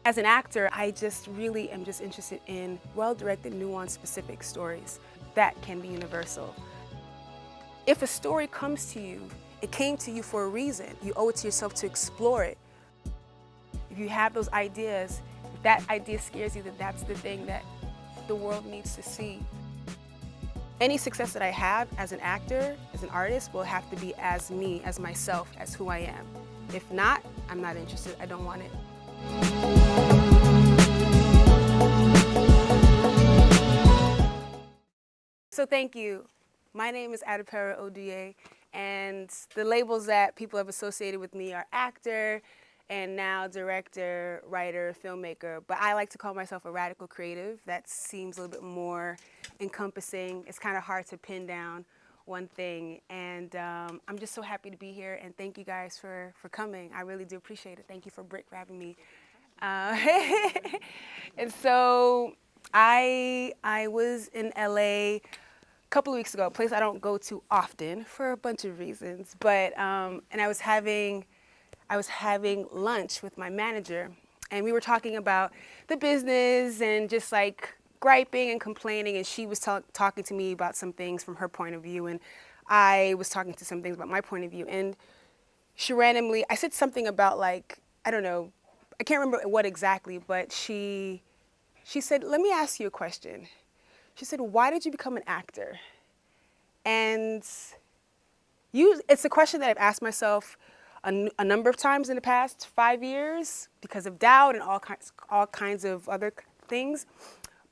As an actor, I just really am just interested in well-directed, nuanced, specific stories that can be universal. If a story comes to you, it came to you for a reason. You owe it to yourself to explore it. If you have those ideas, if that idea scares you, then that's the thing that the world needs to see. Any success that I have as an actor, as an artist, will have to be as me, as myself, as who I am. If not, I'm not interested. I don't want it. So thank you. My name is Adepero Oduye, and the labels that people have associated with me are actor, and now director, writer, filmmaker. But I like to call myself a radical creative. That seems a little bit more encompassing. It's kind of hard to pin down one thing. And I'm just so happy to be here, and thank you guys for coming. I really do appreciate it. Thank you for having me. And so I was in LA a couple of weeks ago, a place I don't go to often for a bunch of reasons. But and I was having lunch with my manager, and we were talking about the business and just like griping and complaining, and she was talking to me about some things from her point of view, and I was talking to some things about my point of view. And she randomly, I said something about, like, I don't know, I can't remember what exactly, but she said, let me ask you a question. She said, why did you become an actor? And it's a question that I've asked myself a number of times in the past 5 years because of doubt and all kinds of other things.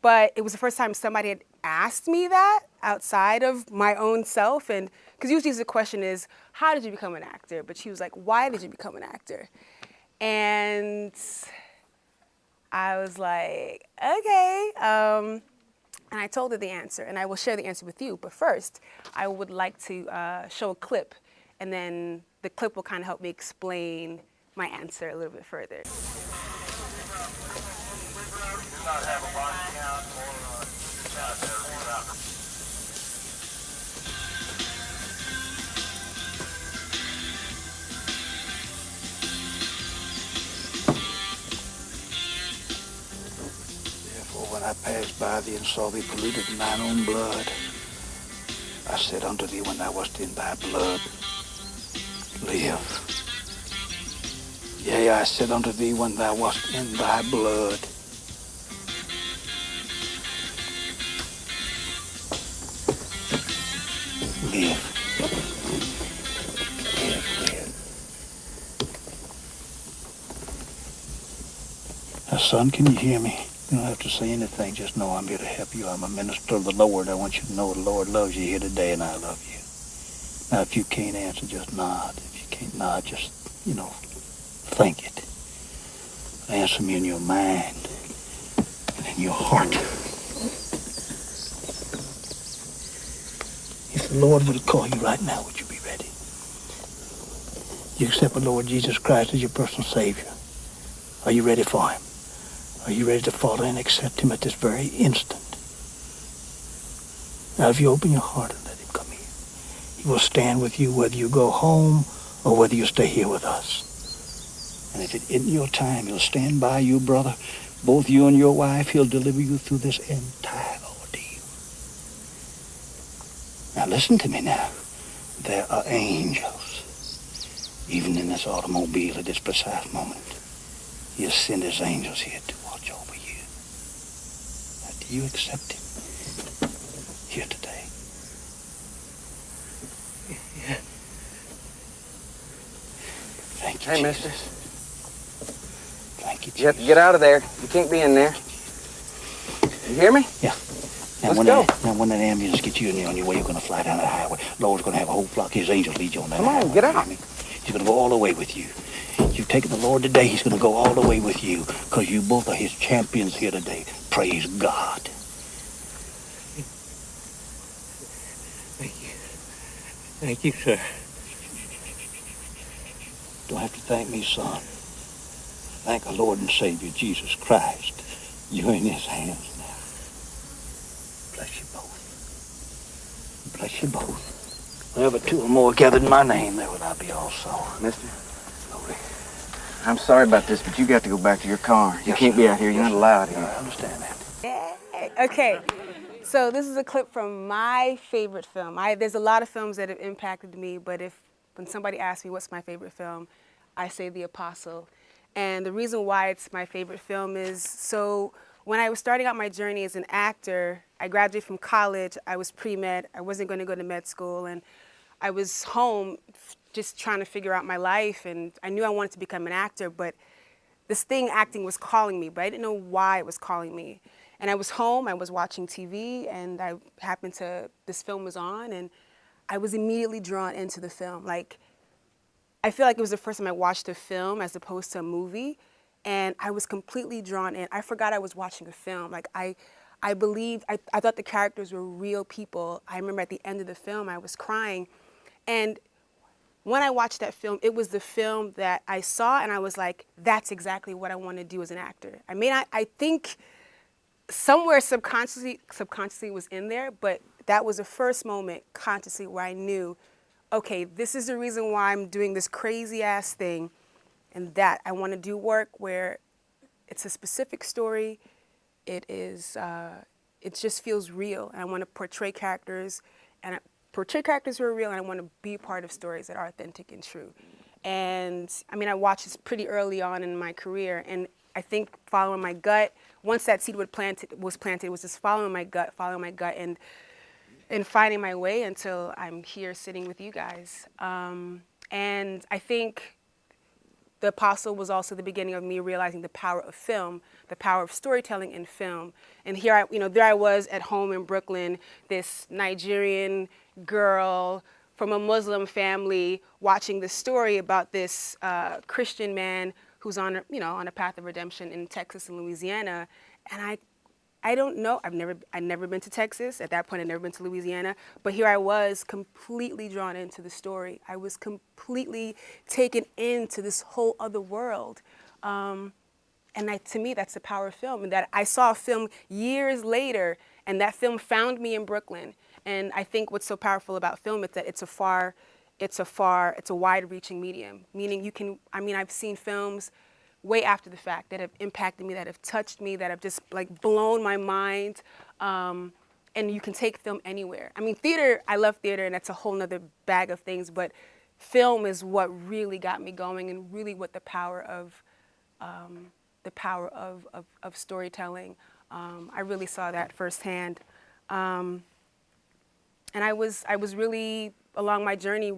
But it was the first time somebody had asked me that outside of my own self. And because usually the question is, how did you become an actor? But she was like, why did you become an actor? And I was like, okay. And I told her the answer, and I will share the answer with you. But first, I would like to show a clip, and then the clip will kind of help me explain my answer a little bit further. When I passed by thee and saw thee polluted in thine own blood, I said unto thee when thou wast in thy blood, live. Yea, I said unto thee when thou wast in thy blood, live. Live. Now, son, can you hear me? You don't have to say anything. Just know I'm here to help you. I'm a minister of the Lord. I want you to know the Lord loves you here today, and I love you. Now, if you can't answer, just nod. If you can't nod, just, think it. Answer me in your mind and in your heart. If the Lord were to call you right now, would you be ready? You accept the Lord Jesus Christ as your personal Savior. Are you ready for him? Are you ready to follow and accept him at this very instant? Now, if you open your heart and let him come in, he will stand with you whether you go home or whether you stay here with us. And if it isn't your time, he'll stand by you, brother. Both you and your wife, he'll deliver you through this entire ordeal. Now, listen to me now. There are angels, even in this automobile at this precise moment. He has sent his angels here to watch over you. Now, do you accept him here today? Yeah. Thank you, Hey, Jesus. mister. Thank you, Jesus. You have to get out of there. You can't be in there. You hear me? Yeah. Now, when that ambulance gets you on your way, you're going to fly down the highway. Lord's going to have a whole flock of his angels lead you on that highway. Come on, get out. He's going to go all the way with you. You've taken the Lord today, he's going to go all the way with you because you both are his champions here today. Praise God. Thank you. Thank you, sir. Don't have to thank me, son. Thank our Lord and Savior, Jesus Christ. You're in his hands now. Bless you both. Bless you both. Whenever two or more gathered in my name, there will I be also. Mister, I'm sorry about this, but you got to go back to your car. You can't be out here. You're not allowed here. I understand that. Yeah. Okay. So this is a clip from my favorite film. There's a lot of films that have impacted me, but when somebody asks me what's my favorite film, I say The Apostle. And the reason why it's my favorite film is, so when I was starting out my journey as an actor, I graduated from college, I was pre-med, I wasn't going to go to med school, and I was home just trying to figure out my life, and I knew I wanted to become an actor, but this thing, acting, was calling me, but I didn't know why it was calling me. And I was home, I was watching TV, and this film was on, and I was immediately drawn into the film. Like, I feel like it was the first time I watched a film as opposed to a movie, and I was completely drawn in. I forgot I was watching a film. Like, I thought the characters were real people. I remember at the end of the film, I was crying. And when I watched that film, it was the film that I saw, and I was like, that's exactly what I want to do as an actor. I think somewhere subconsciously was in there, but that was the first moment consciously where I knew, okay, this is the reason why I'm doing this crazy ass thing, and that I want to do work where it's a specific story. It just feels real, and I want to portray characters, who are real, and I want to be part of stories that are authentic and true. And I watched this pretty early on in my career, and I think following my gut, once that seed was planted, it was just following my gut, and finding my way until I'm here sitting with you guys. And I think The Apostle was also the beginning of me realizing the power of film, the power of storytelling in film. And there I was at home in Brooklyn, this Nigerian girl from a Muslim family, watching this story about this Christian man who's on a path of redemption in Texas and Louisiana. And I don't know, I'd never been to Texas. At that point, I'd never been to Louisiana. But here I was, completely drawn into the story. I was completely taken into this whole other world. And to me, that's the power of film. And that I saw a film years later, and that film found me in Brooklyn. And I think what's so powerful about film is that it's a wide-reaching medium. Meaning I've seen films way after the fact that have impacted me, that have touched me, that have just like blown my mind. And you can take film anywhere. Theater, I love theater, and that's a whole nother bag of things, but film is what really got me going, and really what the power of storytelling. I really saw that firsthand. And I was really, along my journey,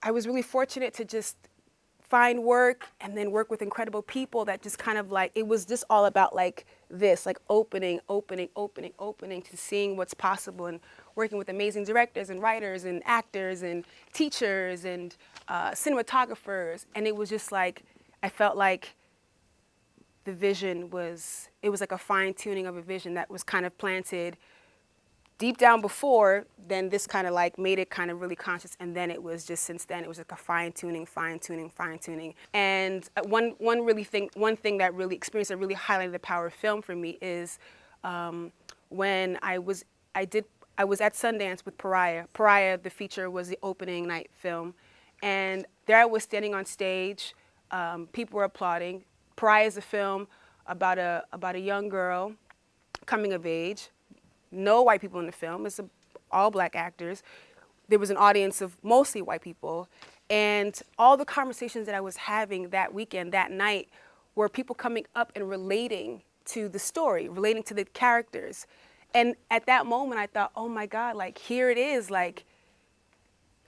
I was really fortunate to just find work and then work with incredible people that just kind of like, it was just all about like this, like opening to seeing what's possible, and working with amazing directors and writers and actors and teachers and cinematographers. And it was just like, I felt like the vision it was like a fine tuning of a vision that was kind of planted deep down before, then this kind of like made it kind of really conscious, and then it was just, since then, it was like a fine tuning. And one thing that really highlighted the power of film for me is when I was at Sundance with Pariah. Pariah, the feature, was the opening night film, and there I was standing on stage. People were applauding. Pariah is a film about a young girl coming of age. No white people in the film. It's all black actors. There was an audience of mostly white people. And all the conversations that I was having that weekend, that night, were people coming up and relating to the story, relating to the characters. And at that moment, I thought, oh my God, like, here it is, like,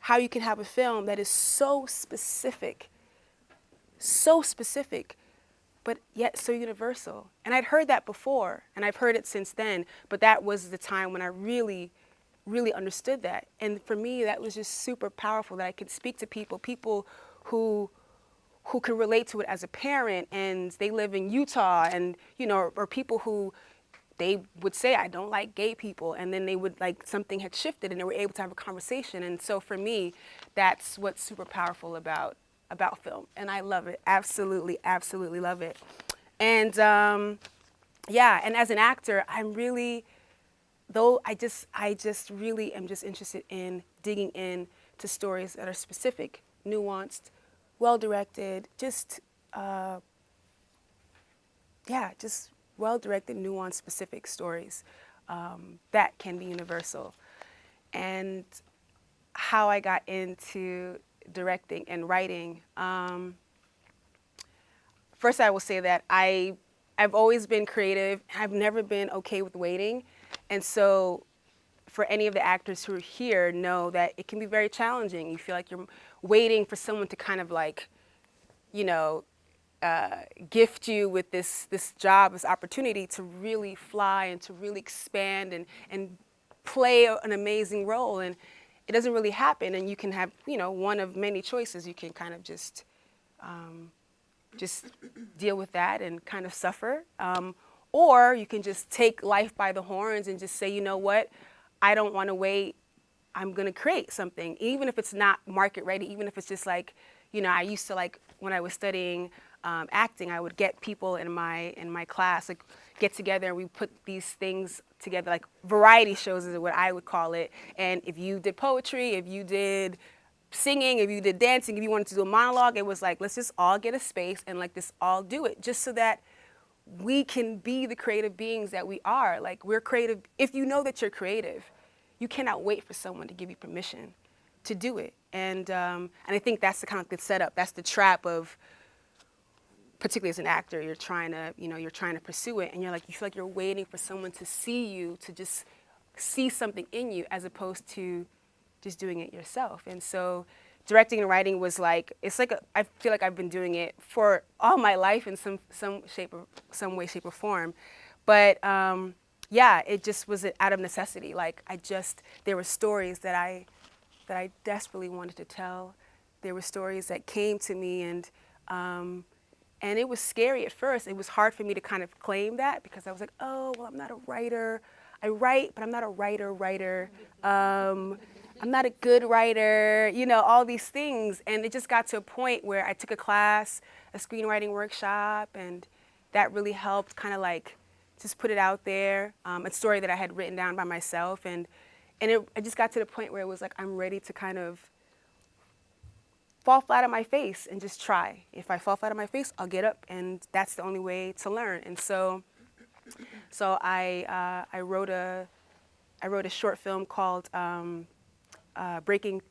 how you can have a film that is so specific, but yet so universal. And I'd heard that before, and I've heard it since then, but that was the time when I really, really understood that. And for me, that was just super powerful, that I could speak to people who could relate to it as a parent, and they live in Utah, and, or people who, they would say, I don't like gay people, and then they would, like, something had shifted, and they were able to have a conversation. And so for me, that's what's super powerful about film, and I love it. Absolutely love it. And and as an actor, I'm really, I just really am just interested in digging in to stories that are specific, nuanced, well-directed, just just well-directed, nuanced, specific stories that can be universal. And how I got into directing and writing. First, I will say that I've always been creative. I've never been okay with waiting. And so for any of the actors who are here know that it can be very challenging. You feel like you're waiting for someone to kind of like, you know, gift you with this job, this opportunity to really fly and to really expand and play an amazing role. And it doesn't really happen. And you can have, you know, one of many choices. You can kind of just deal with that and kind of suffer. Or you can just take life by the horns and just say, you know what, I don't want to wait. I'm going to create something, even if it's not market ready, even if it's just like, you know, I used to like when I was studying acting, I would get people in my class, like get together and we put these things together, like variety shows is what I would call it. And if you did poetry, if you did singing, if you did dancing, if you wanted to do a monologue, it was like, let's just all get a space and like this all do it, just so that we can be the creative beings that we are. Like we're creative. If you know that you're creative, you cannot wait for someone to give you permission to do it. And I think that's the kind of the setup. That's the trap of, particularly as an actor, you're trying to pursue it, and you're like, you feel like you're waiting for someone to see you, to just see something in you, as opposed to just doing it yourself. And so directing and writing was like, it's like I feel like I've been doing it for all my life in some way, shape, or form. But yeah, it just was out of necessity. Like there were stories that I desperately wanted to tell. There were stories that came to me, and it was scary at first. It was hard for me to kind of claim that, because I was like, oh, well, I'm not a writer. I write, but I'm not a writer. I'm not a good writer, you know, all these things. And it just got to a point where I took a class, a screenwriting workshop, and that really helped kind of like just put it out there, a story that I had written down by myself. And I just got to the point where it was like, I'm ready to kind of fall flat on my face and just try. If I fall flat on my face, I'll get up, and that's the only way to learn. And so I wrote a short film called Breaking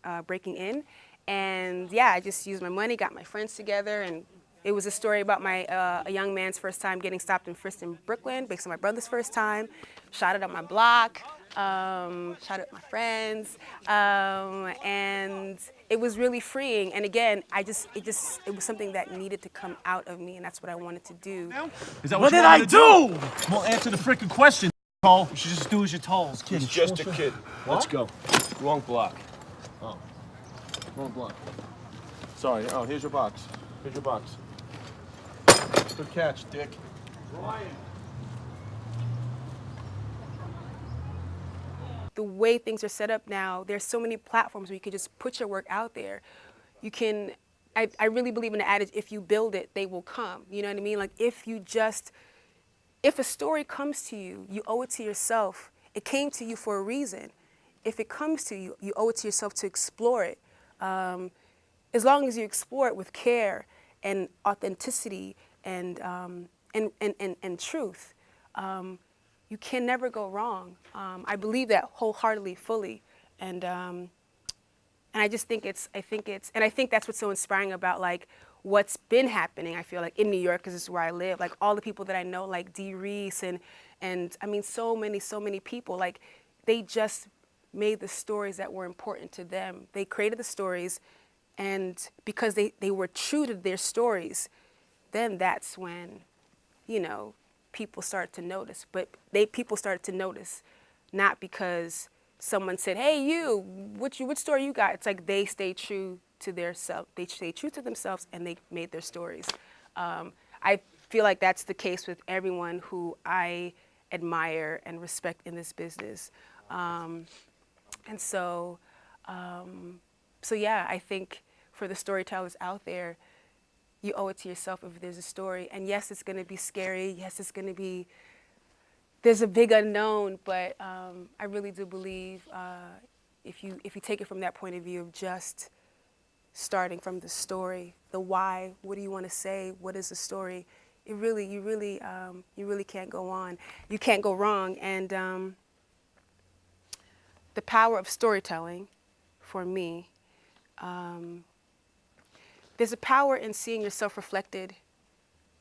In, and yeah, I just used my money, got my friends together, and it was a story about a young man's first time getting stopped and frisked in Brooklyn, based on my brother's first time. Shot it on my block, shot it with my friends, and it was really freeing. And again, it was something that needed to come out of me, and that's what I wanted to do. Is that what did I do? Well, answer the freaking question, Cole. You should just do as you're told. He's just a kid. Let's go. Wrong block. Oh. Wrong block. Sorry. Oh, here's your box. Here's your box. Good catch, Dick. Ryan. The way things are set up now, there's so many platforms where you can just put your work out there. You can, I really believe in the adage, if you build it, they will come. You know what I mean? Like if a story comes to you, you owe it to yourself. It came to you for a reason. If it comes to you, you owe it to yourself to explore it. As long as you explore it with care and authenticity and truth, you can never go wrong. I believe that wholeheartedly, fully, and I just think I think that's what's so inspiring about like what's been happening. I feel like in New York, because this is where I live, like all the people that I know, like Dee Reese and I mean so many people, like they just made the stories that were important to them. They created the stories, and because they were true to their stories, then that's when, you know, people started to notice. But people started to notice not because someone said, hey, you, what story you got? It's like they stayed true to their self. They stayed true to themselves, and they made their stories. I feel like that's the case with everyone who I admire and respect in this business. And so yeah, I think for the storytellers out there, you owe it to yourself if there's a story. And yes, it's going to be scary. Yes, there's a big unknown, but I really do believe if you take it from that point of view of just starting from the story, the why. What do you want to say? What is the story? You really can't go on. You can't go wrong. And the power of storytelling, for me, there's a power in seeing yourself reflected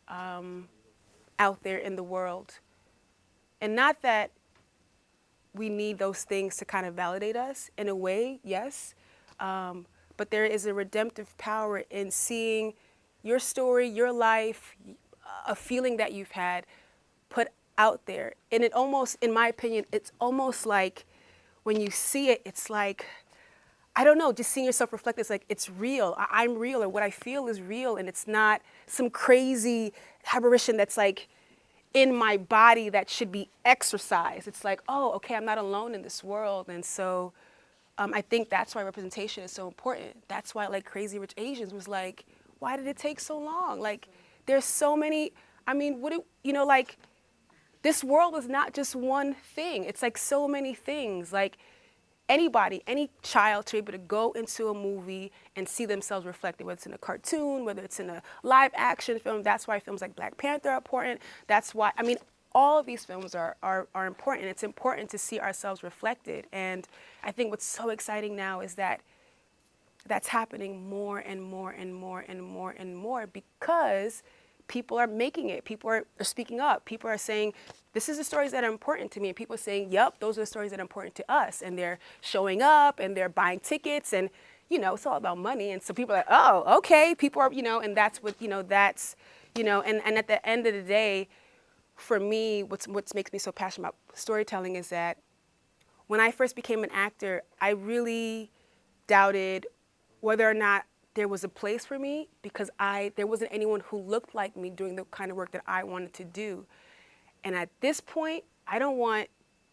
out there in the world. And not that we need those things to kind of validate us. In a way, yes. But there is a redemptive power in seeing your story, your life, a feeling that you've had put out there. And it almost, in my opinion, it's almost like when you see it, it's like, I don't know, just seeing yourself reflected, it's like, it's real. I'm real, or what I feel is real, and it's not some crazy aberration that's like in my body that should be exercised. It's like, oh, okay, I'm not alone in this world. And so I think that's why representation is so important. That's why, like, Crazy Rich Asians was like, why did it take so long? Like, there's so many, I mean, like, this world is not just one thing. It's like so many things. Like, anybody, any child to be able to go into a movie and see themselves reflected, whether it's in a cartoon, whether it's in a live action film. That's why films like Black Panther are important. That's why, I mean, all of these films are important. It's important to see ourselves reflected. And I think what's so exciting now is that that's happening more and more and more and more and more, because people are making it. People are speaking up. People are saying, this is the stories that are important to me. And people are saying, yep, those are the stories that are important to us. And they're showing up and they're buying tickets, and, you know, it's all about money. And so people are like, oh, okay, people are, you know, and that's what, you know, that's, you know, and at the end of the day, for me, what makes me so passionate about storytelling is that when I first became an actor, I really doubted whether or not there was a place for me, because there wasn't anyone who looked like me doing the kind of work that I wanted to do. And at this point, I don't want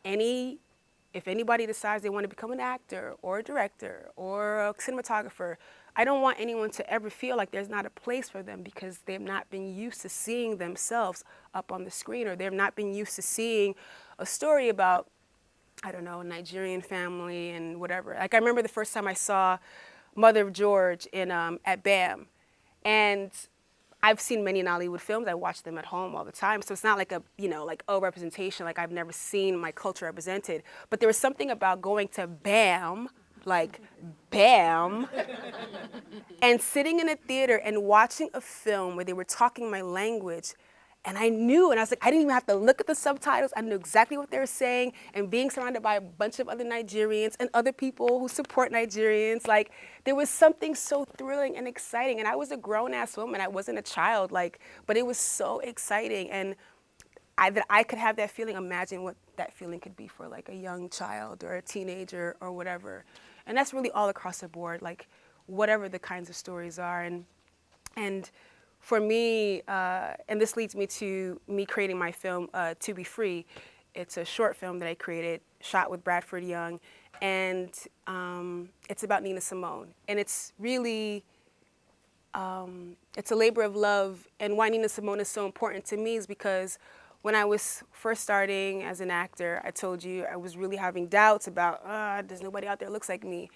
if anybody decides they want to become an actor or a director or a cinematographer, I don't want anyone to ever feel like there's not a place for them, because they've not been used to seeing themselves up on the screen, or they've not been used to seeing a story about, I don't know, a Nigerian family and whatever. Like, I remember the first time I saw Mother of George at BAM. And I've seen many Nollywood films. I watch them at home all the time. So it's not like representation, like I've never seen my culture represented. But there was something about going to BAM, like BAM, and sitting in a theater and watching a film where they were talking my language. And I knew, and I was like, I didn't even have to look at the subtitles. I knew exactly what they were saying. And being surrounded by a bunch of other Nigerians and other people who support Nigerians, like, there was something so thrilling and exciting. And I was a grown-ass woman. I wasn't a child, like, but it was so exciting. And that I could have that feeling. Imagine what that feeling could be for, like, a young child or a teenager or whatever. And that's really all across the board, like, whatever the kinds of stories are. And for me, and this leads me to me creating my film, To Be Free. It's a short film that I created, shot with Bradford Young, and it's about Nina Simone. And it's really, it's a labor of love. And why Nina Simone is so important to me is because when I was first starting as an actor, I told you I was really having doubts about, there's nobody out there that looks like me.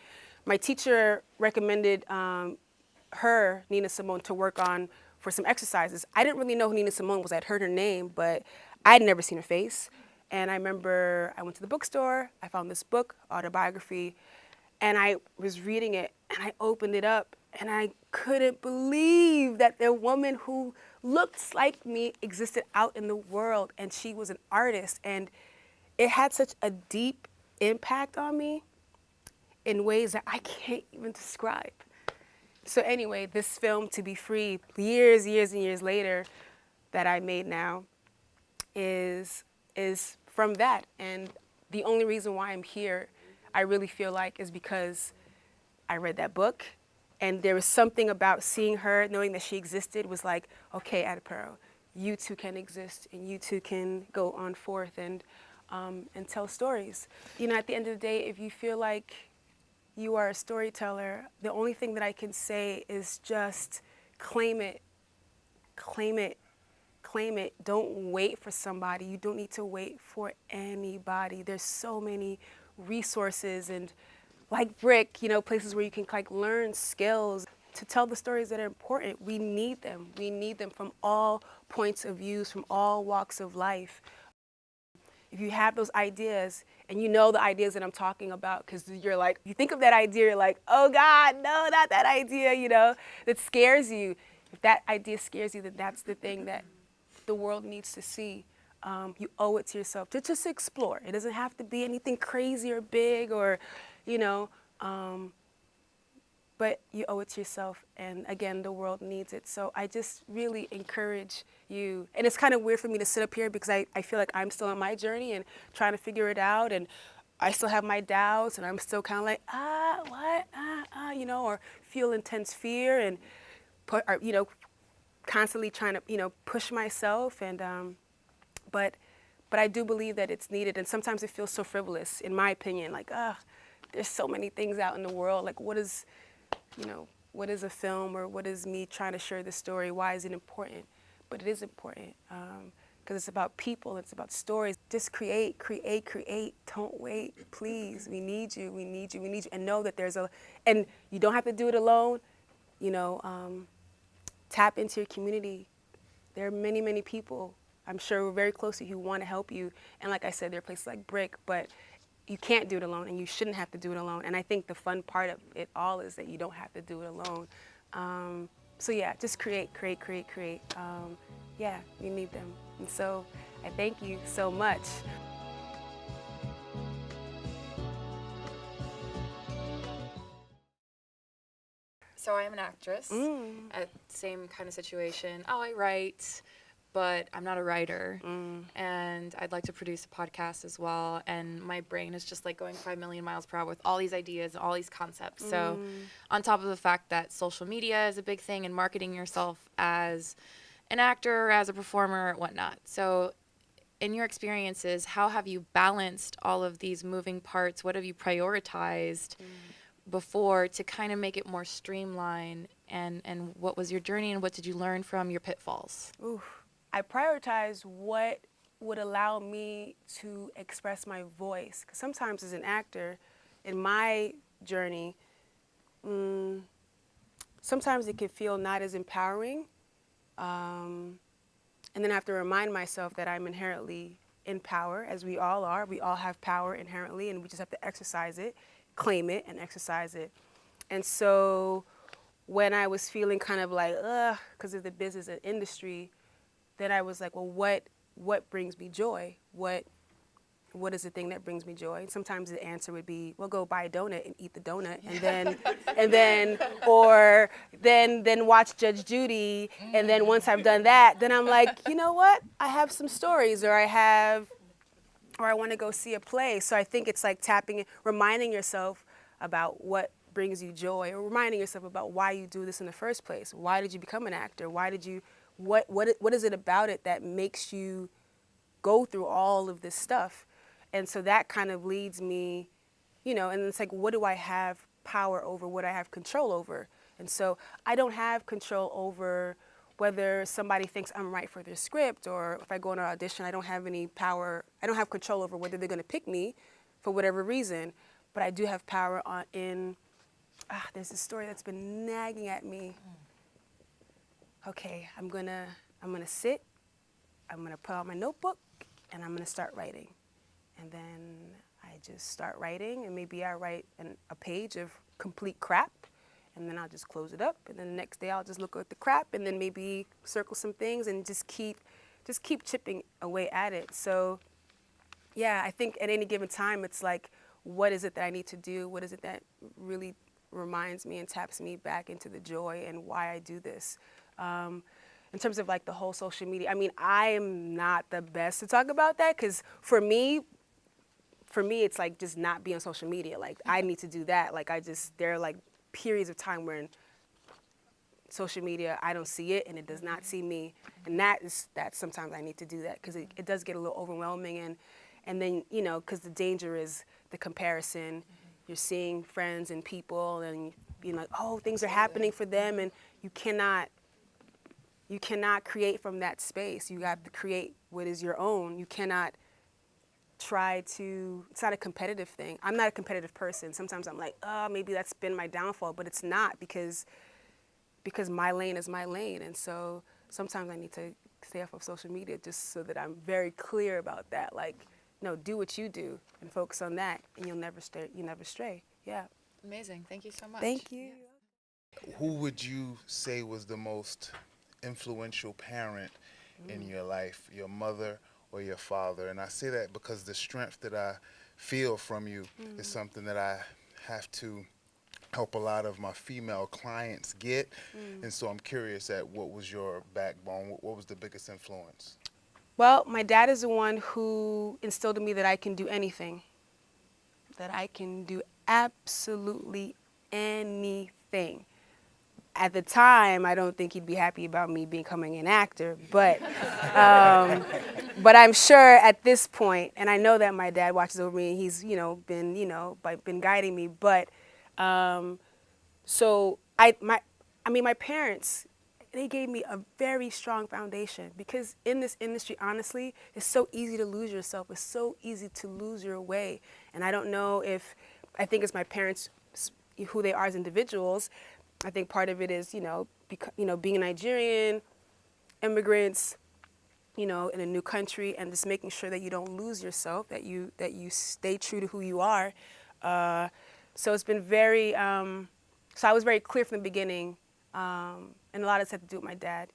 My teacher recommended her, Nina Simone, to work on for some exercises. I didn't really know who Nina Simone was. I'd heard her name, but I'd never seen her face. And I remember I went to the bookstore, I found this book, autobiography, and I was reading it, and I opened it up, and I couldn't believe that the woman who looked like me existed out in the world, and she was an artist. And it had such a deep impact on me in ways that I can't even describe. So anyway, this film, To Be Free, years and years later, that I made now, is from that. And the only reason why I'm here, I really feel like, is because I read that book, and there was something about seeing her, knowing that she existed, was like, okay, Adepero, you too can exist, and you too can go on forth and tell stories. You know, at the end of the day, if you feel like you are a storyteller, the only thing that I can say is just claim it, claim it, claim it. Don't wait for somebody. You don't need to wait for anybody. There's so many resources, and like Brick, you know, places where you can, like, learn skills. to tell the stories that are important. We need them. We need them from all points of views, from all walks of life. If you have those ideas, and you know the ideas that I'm talking about, because you're like, you think of that idea, you're like, oh God, no, not that idea, you know, that scares you. If that idea scares you, then that's the thing that the world needs to see. You owe it to yourself to just explore. It doesn't have to be anything crazy or big or, you know, but you owe it to yourself. And again, the world needs it. So I just really encourage you. And it's kind of weird for me to sit up here because I feel like I'm still on my journey and trying to figure it out. And I still have my doubts and I'm still kind of like, you know, or feel intense fear and, you know, constantly trying to, you know, push myself. And, but I do believe that it's needed. And sometimes it feels so frivolous, in my opinion, like, there's so many things out in the world. Like, what is, you know, what is a film or what is me trying to share the story? Why is it important? But it is important because it's about people. It's about stories. Just create. Don't wait, please. We need you. And know that and you don't have to do it alone. You know, tap into your community. There are many, many people, I'm sure we're very close to you, who want to help you. And like I said, there are places like Brick, but you can't do it alone, and you shouldn't have to do it alone. And I think the fun part of it all is that you don't have to do it alone. So yeah, just create. Yeah, you need them. And so I thank you so much. So I am an actress. Same kind of situation. Oh, I write, but I'm not a writer. And I'd like to produce a podcast as well. And my brain is just like going 5 million miles per hour with all these ideas and all these concepts. So on top of the fact that social media is a big thing and marketing yourself as an actor, as a performer, whatnot. So in your experiences, how have you balanced all of these moving parts? What have you prioritized before to kind of make it more streamlined? And what was your journey and what did you learn from your pitfalls? I prioritize what would allow me to express my voice. Because sometimes as an actor, in my journey, sometimes it can feel not as empowering. And then I have to remind myself that I'm inherently in power, as we all are. We all have power inherently, and we just have to exercise it, claim it, and exercise it. And so when I was feeling kind of like, because of the business and industry, then I was like, well, what brings me joy? What is the thing that brings me joy? And sometimes the answer would be, well, go buy a donut and eat the donut, then watch Judge Judy, and then once I've done that, then I'm like, you know what? I have some stories, or I want to go see a play. So I think it's like reminding yourself about what brings you joy, or reminding yourself about why you do this in the first place. Why did you become an actor? What is it about it that makes you go through all of this stuff? And so that kind of leads me, you know, and it's like, what do I have power over? What I have control over? And so I don't have control over whether somebody thinks I'm right for their script, or if I go on an audition, I don't have any power. I don't have control over whether they're going to pick me for whatever reason, but I do have power there's a story that's been nagging at me. Okay, I'm gonna sit, I'm gonna pull out my notebook, and I'm gonna start writing. And then I just start writing, and maybe I write a page of complete crap, and then I'll just close it up, and then the next day I'll just look at the crap, and then maybe circle some things, and just keep chipping away at it. So yeah, I think at any given time, it's like, what is it that I need to do? What is it that really reminds me and taps me back into the joy and why I do this? In terms of like the whole social media, I mean, I am not the best to talk about that, because for me, it's like just not be on social media. Like, I need to do that. Like, there are like periods of time where in social media, I don't see it and it does not see me. And that sometimes I need to do that, because it does get a little overwhelming. And then, you know, because the danger is the comparison. You're seeing friends and people and being like, oh, things are happening for them, and you cannot create from that space. You have to create what is your own. You cannot it's not a competitive thing. I'm not a competitive person. Sometimes I'm like, maybe that's been my downfall, but it's not, because because my lane is my lane. And so sometimes I need to stay off of social media just so that I'm very clear about that. Like, no, do what you do and focus on that, and you'll never stray. You never stray. Yeah. Amazing. Thank you so much. Thank you. Who would you say was the most influential parent in your life, your mother or your father? And I say that because the strength that I feel from you is something that I have to help a lot of my female clients get. And so I'm curious at what was your backbone? What was the biggest influence? Well, my dad is the one who instilled in me that I can do anything, that I can do absolutely anything. At the time, I don't think he'd be happy about me becoming an actor, but I'm sure at this point, and I know that my dad watches over me, and he's been guiding me. But so my parents, they gave me a very strong foundation, because in this industry, honestly, it's so easy to lose yourself. It's so easy to lose your way, and I think it's my parents, who they are as individuals. I think part of it is, being a Nigerian, immigrants, in a new country, and just making sure that you don't lose yourself, that you stay true to who you are. So it's been very, so I was very clear from the beginning, and a lot of this had to do with my dad.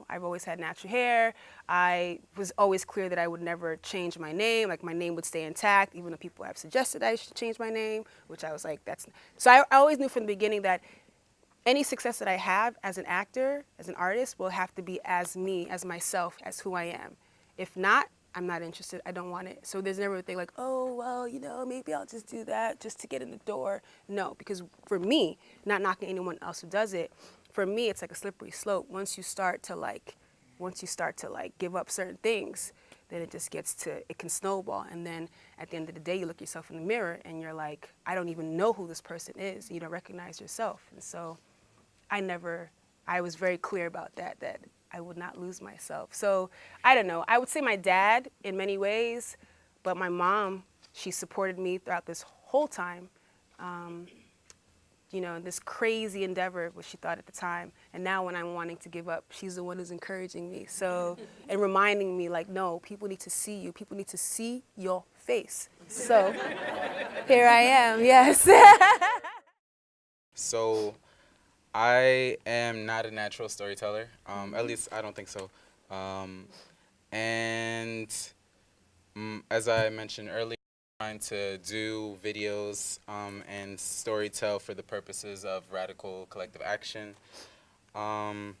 I've always had natural hair. I was always clear that I would never change my name. Like, my name would stay intact, even though people have suggested I should change my name, which I was like, so I always knew from the beginning that any success that I have as an actor, as an artist, will have to be as me, as myself, as who I am. If not, I'm not interested. I don't want it. So there's never a thing like, oh, well, maybe I'll just do that just to get in the door. No, because for me, not knocking anyone else who does it, for me, it's like a slippery slope. Once you start to give up certain things, then it can snowball. And then at the end of the day, you look yourself in the mirror and you're like, I don't even know who this person is. You don't recognize yourself. And so I was very clear about that I would not lose myself. So I don't know. I would say my dad in many ways, but my mom, she supported me throughout this whole time, this crazy endeavor, what she thought at the time. And now when I'm wanting to give up, she's the one who's encouraging me. So, and reminding me, like, no, people need to see you. People need to see your face. So here I am, yes. So I am not a natural storyteller. At least I don't think so. As I mentioned earlier, I'm trying to do videos and storytell for the purposes of radical collective action. And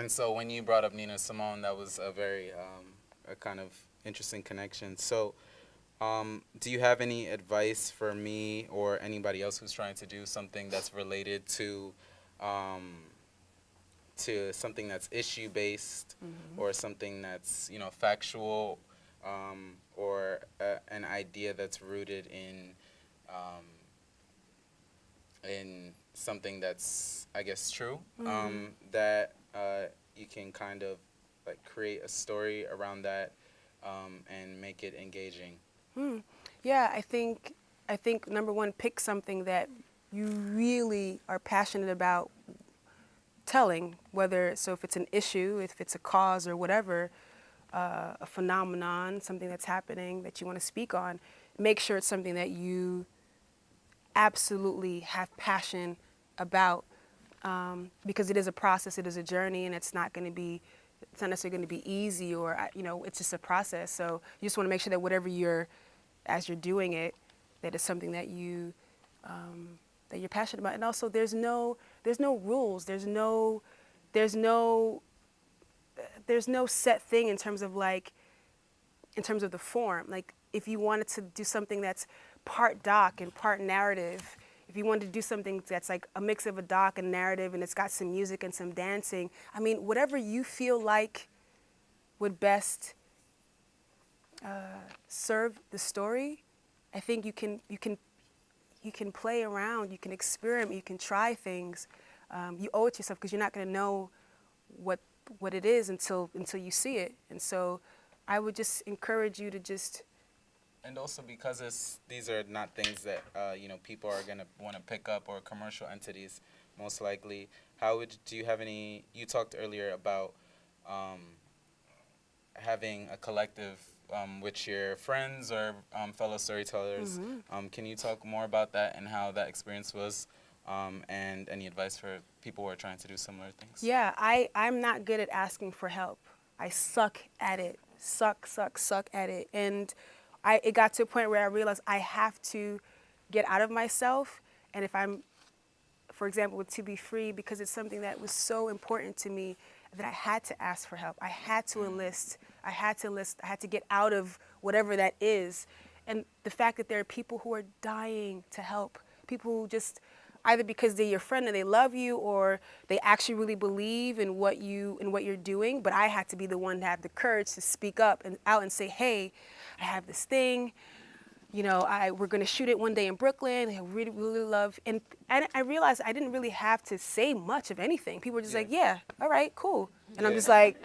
so when you brought up Nina Simone, that was a very a kind of interesting connection. So do you have any advice for me or anybody else who's trying to do something that's related to something that's issue-based, or something that's, factual, or an idea that's rooted in something that's, I guess, true, that you can kind of like create a story around that and make it engaging? Yeah, I think number one, pick something that you really are passionate about telling, if it's an issue, if it's a cause or whatever, a phenomenon, something that's happening that you want to speak on. Make sure it's something that you absolutely have passion about, because it is a process, it is a journey, and it's not necessarily going to be easy, or it's just a process. So you just want to make sure that as you're doing it, that it's something that that you're passionate about. And also, there's no rules. There's no set thing in terms of the form. Like, if you wanted to do something that's part doc and part narrative, if you wanted to do something that's like a mix of a doc and narrative, and it's got some music and some dancing, I mean, whatever you feel like would best serve the story, I think you can play around, you can experiment, you can try things. You owe it to yourself, because you're not going to know what it is until you see it. And so I would just encourage you to just... And also, because these are not things that people are going to want to pick up, or commercial entities most likely, do you have any, you talked earlier about having a collective with your friends or fellow storytellers. Can you talk more about that and how that experience was, and any advice for people who are trying to do similar things? Yeah, I'm not good at asking for help. I suck at it. Suck at it. And it got to a point where I realized I have to get out of myself. And if I'm, for example, with To Be Free, because it's something that was so important to me that I had to ask for help. I had to enlist. I had to get out of whatever that is. And the fact that there are people who are dying to help, people who just, either because they're your friend and they love you, or they actually really believe in what you're doing. But I had to be the one to have the courage to speak up and out and say, hey, I have this thing. You know, we're going to shoot it one day in Brooklyn. I really, really love, and I realized I didn't really have to say much of anything. People were just like, yeah, all right, cool. And I'm just like,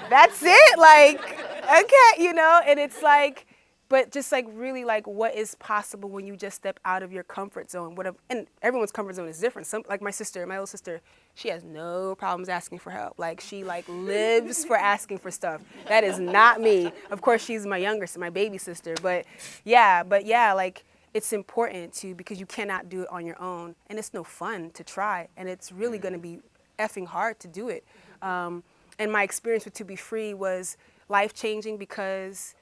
that's it? Like, okay, you know, and it's like, but just like really like what is possible when you just step out of your comfort zone. And everyone's comfort zone is different. Some, like my little sister, she has no problems asking for help. Like she like lives for asking for stuff. That is not me. Of course, she's my younger, my baby sister. But yeah, like it's important to, because you cannot do it on your own. And it's no fun to try. And it's really going to be effing hard to do it. And my experience with To Be Free was life-changing because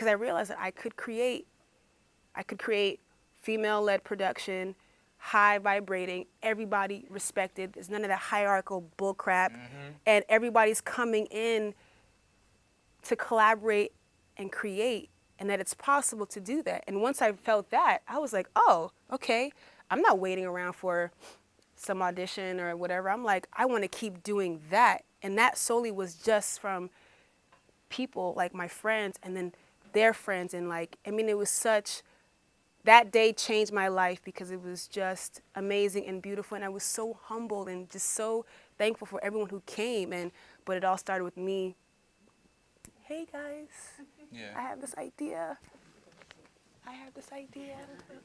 I realized that I could create female-led production, high vibrating, everybody respected. There's none of that hierarchical bullcrap, and everybody's coming in to collaborate and create, and that it's possible to do that. And once I felt that, I was like, oh, okay, I'm not waiting around for some audition or whatever. I'm like, I want to keep doing that, and that solely was just from people like my friends, and then their friends, and like, I mean, it was such, that day changed my life because it was just amazing and beautiful, and I was so humbled and just so thankful for everyone who came, but it all started with me, hey guys, I have this idea,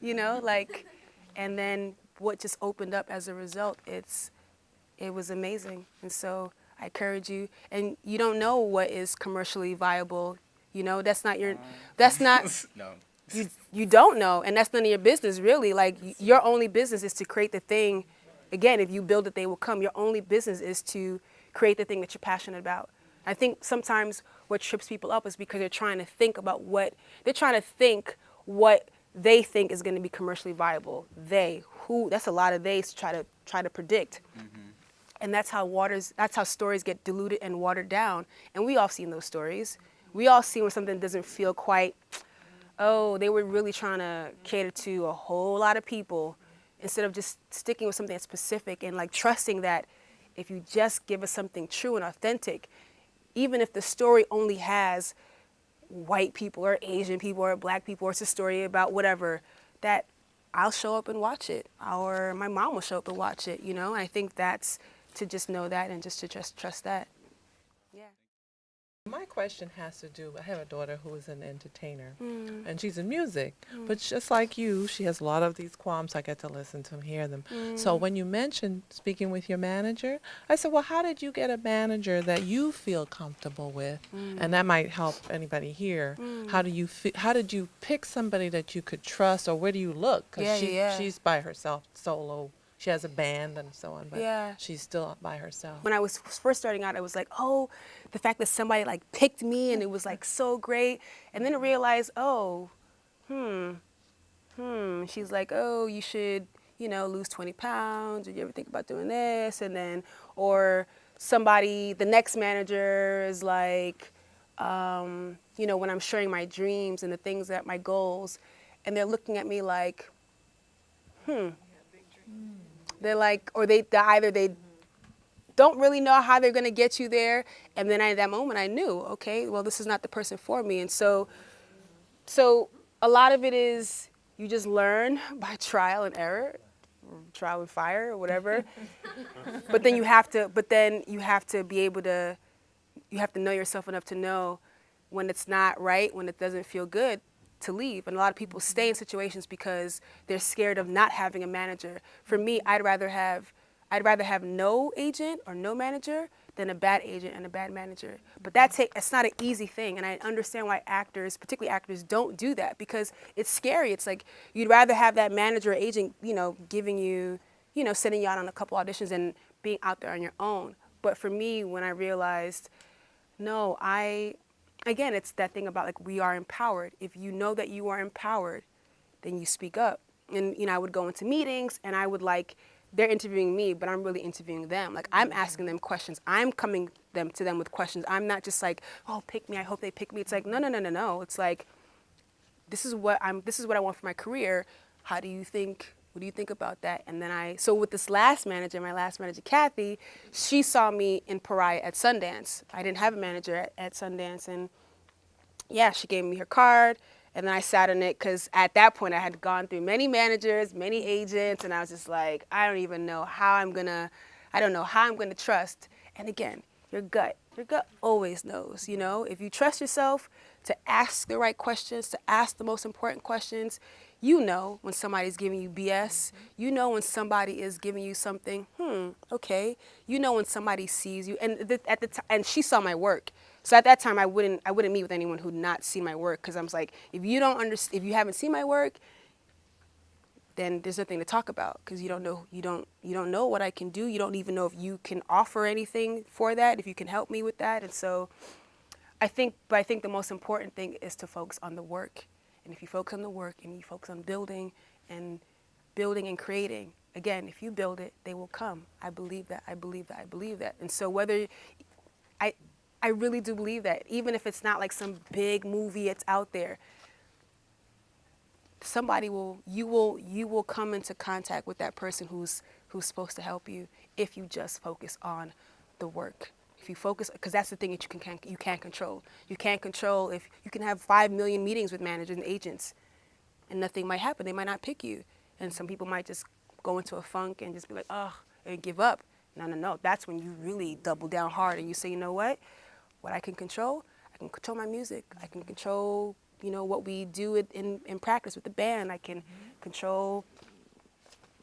you know, like, and then what just opened up as a result, it was amazing. And so I encourage you, and you don't know what is commercially viable. You know, that's not No. You don't know, and that's none of your business, really. Like, your only business is to create the thing. Again, if you build it, they will come. Your only business is to create the thing that you're passionate about. I think sometimes what trips people up is because they're trying to think about what they think is going to be commercially viable. That's a lot of theys to try to predict. And that's how stories get diluted and watered down. And we all seen those stories. We all see when something doesn't feel quite, they were really trying to cater to a whole lot of people instead of just sticking with something that's specific and like trusting that if you just give us something true and authentic, even if the story only has white people or Asian people or black people, or it's a story about whatever, that I'll show up and watch it, or my mom will show up and watch it, you know? And I think that's to just know that and just to trust that. Yeah. My question has to do, I have a daughter who is an entertainer, and she's in music, but just like you, she has a lot of these qualms. I get to listen to them, hear them. So when you mentioned speaking with your manager, I said, well, how did you get a manager that you feel comfortable with? And that might help anybody here. How did you pick somebody that you could trust, or where do you look? Because she's by herself, solo. She has a band and so on, but she's still by herself. When I was first starting out, I was like, oh, the fact that somebody like picked me and it was like so great. And then I realized, she's like, oh, you should, lose 20 pounds. Did you ever think about doing this? And then, or somebody, the next manager is like, when I'm sharing my dreams and the things that my goals, and they're looking at me like, They're like, or they don't really know how they're going to get you there. And then at that moment I knew, okay, well, this is not the person for me. And so a lot of it is you just learn by trial and error, or trial and fire, or whatever. But then you have to be able to, you have to know yourself enough to know when it's not right, when it doesn't feel good, to leave. And a lot of people stay in situations because they're scared of not having a manager. For me, I'd rather have no agent or no manager than a bad agent and a bad manager. But it's not an easy thing. And I understand why actors, particularly actors, don't do that, because it's scary. It's like you'd rather have that manager or agent, giving you, sending you out on a couple auditions and being out there on your own. But for me, when I realized, no, again, it's that thing about like we are empowered. If you know that you are empowered, then you speak up. And, I would go into meetings and I would they're interviewing me, but I'm really interviewing them. Like I'm asking them questions. I'm coming to them with questions. I'm not just like, oh, pick me. I hope they pick me. It's like, no. It's like, this is what I want for my career. What do you think about that? And then so with this last manager, my last manager, Kathy, she saw me in Pariah at Sundance. I didn't have a manager at Sundance. And yeah, she gave me her card. And then I sat on it because at that point I had gone through many managers, many agents, and I was just like, I don't know how I'm gonna trust. And again, your gut always knows, If you trust yourself to ask the right questions, to ask the most important questions, when somebody's giving you BS, when somebody is giving you something, okay, when somebody sees you, and and she saw my work. So at that time, I wouldn't meet with anyone who'd not seen my work, because I was like, if you haven't seen my work, then there's nothing to talk about, because you don't know what I can do. You don't even know if you can offer anything for that, if you can help me with that. And so, I think the most important thing is to focus on the work. And if you focus on the work and you focus on building and creating, again, if you build it, they will come. I believe that. And so I really do believe that, even if it's not like some big movie that's out there, you will come into contact with that person who's supposed to help you, if you just focus on the work. If you focus, because that's the thing that you can't control. You can't control if you can have 5 million meetings with managers and agents, and nothing might happen. They might not pick you, and some people might just go into a funk and just be like, oh, and give up. No. That's when you really double down hard and you say, you know what? What I can control my music. I can control, what we do in practice with the band. I can control